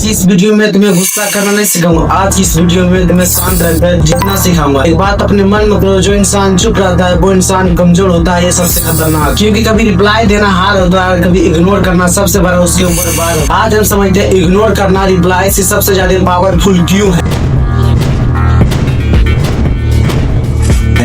की इस वीडियो में तुम्हें गुस्सा करना नहीं सिखाऊंगा। आज की इस वीडियो में तुम्हें शांत रहकर जितना सिखाऊंगा। एक बात अपने मन में करो, जो इंसान चुप रहता है वो इंसान कमजोर होता है। ये सबसे खतरनाक, क्योंकि कभी रिप्लाई देना हार होता है, कभी इग्नोर करना सबसे बड़ा उसके ऊपर भार। आज हम समझते हैं इग्नोर करना रिप्लाई से सबसे ज्यादा पावरफुल क्यों है।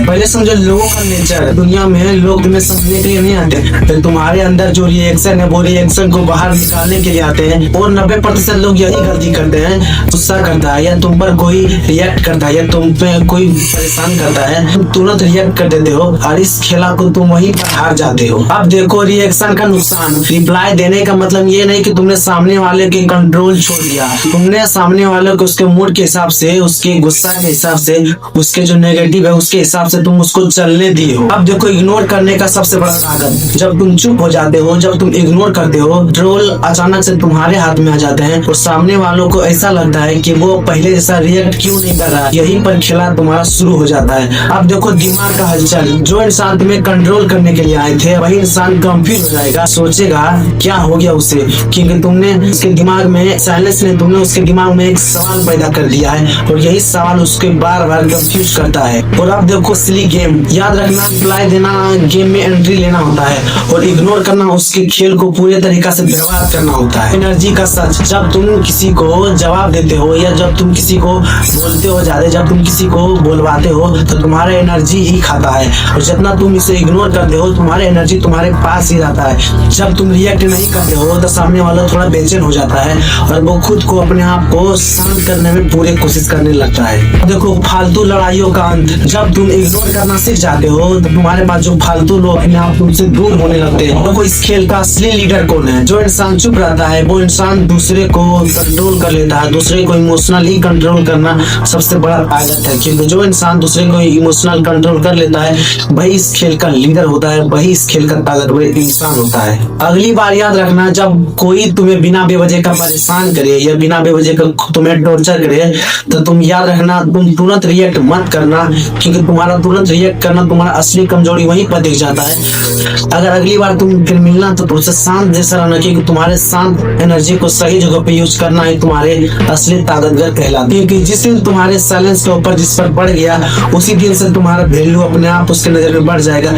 पहले समझो लोगों का नेचर। दुनिया में लोग तुम्हें समझने के लिए नहीं आते, तो तुम्हारे अंदर जो रिएक्शन है वो रिएक्शन को बाहर निकालने के लिए आते हैं। और 90% लोग यही गलती करते हैं। गुस्सा करता है या तुम पर कोई रिएक्ट करता है या तुम पे कोई परेशान करता है, तुम तुरंत रिएक्ट कर देते हो और इस खेला को तुम वहीं पर हार जाते हो। अब देखो रिएक्शन का नुकसान। रिप्लाई देने का मतलब ये नहीं कि तुमने सामने वाले के कंट्रोल छोड़ दिया। तुमने सामने वाले को उसके मूड के हिसाब से, उसके गुस्सा के हिसाब से, उसके जो नेगेटिव है उसके हिसाब से तुम उसको चलने दिए हो। अब देखो इग्नोर करने का सबसे बड़ा ताकत, जब तुम चुप हो जाते हो, जब तुम इग्नोर करते हो, कंट्रोल अचानक से तुम्हारे हाथ में आ जाते हैं और सामने वालों को ऐसा लगता है कि वो पहले जैसा रिएक्ट क्यों नहीं कर रहा। यहीं पर खेला तुम्हारा शुरू हो जाता है। अब देखो दिमाग का हलचल। जो इंसान तुम्हें कंट्रोल करने के लिए आए थे वही इंसान कंफ्यूज हो जाएगा, सोचेगा क्या हो गया उसे, क्योंकि तुमने उसके दिमाग में साइलेंस ने तुमने उसके दिमाग में एक सवाल पैदा कर दिया है और यही सवाल उसके बार बार कंफ्यूज करता है। और अब देखो सिली गेम। याद रखना, रिप्लाई देना गेम में एंट्री लेना होता है और इग्नोर करना उसके खेल को पूरे तरीका से व्यवहार करना होता है। एनर्जी का सच। जब तुम किसी को जवाब देते हो या जब तुम किसी को बोलते हो ज्यादा, जब तुम किसी को बोलवाते हो तो तुम्हारा एनर्जी ही खाता है और जितना तुम इसे इग्नोर करते हो तुम्हारा एनर्जी तुम्हारे पास ही रहता है। जब तुम रिएक्ट नहीं करते हो तो सामने वाला थोड़ा बेचैन हो जाता है और वो खुद को अपने आप को शांत करने में पूरी कोशिश करने लगता है। देखो फालतू लड़ाइयों का अंत। जब तुम इग्नोर करना सीख जाते हो तो तुम्हारे पास जो फालतू लोग अपने आप तुमसे दूर होने लगते हैं। देखो इस खेल का असली लीडर कौन है। जो इंसान चुप रहता है वो इंसान दूसरे को कंट्रोल कर लेता है। दूसरे को इमोशनली कंट्रोल करना सबसे बड़ा ताकत है, क्योंकि जो इंसान दूसरे को इमोशनल कंट्रोल कर लेता है वही इस खेल का लीडर होता है, वही इस खेल का ताकतवर इंसान होता है। अगली बार याद रखना, जब कोई तुम्हें बिना बेवजह का परेशान करे या बिना बेवजह का तुम्हें टॉर्चर करे तो तुम याद रखना, तुम तुरंत रिएक्ट मत करना, क्योंकि तुम्हारा तुरंत रिएक्ट करना तुम्हारा असली कमजोरी वहीं पर दिख जाता है। अगर अगली बार तुम फिर मिलना तो तुमसे शांत जैसा रहना, क्योंकि तुम्हारे शांत एनर्जी को सही जगह पे यूज करना है तुम्हारे असली ताकतवर कहलाती है। क्योंकि जिस दिन तुम्हारे साइलेंस के ऊपर जिस पर बढ़ गया उसी दिन से तुम्हारा वैल्यू अपने आप उसके नजर में बढ़ जाएगा।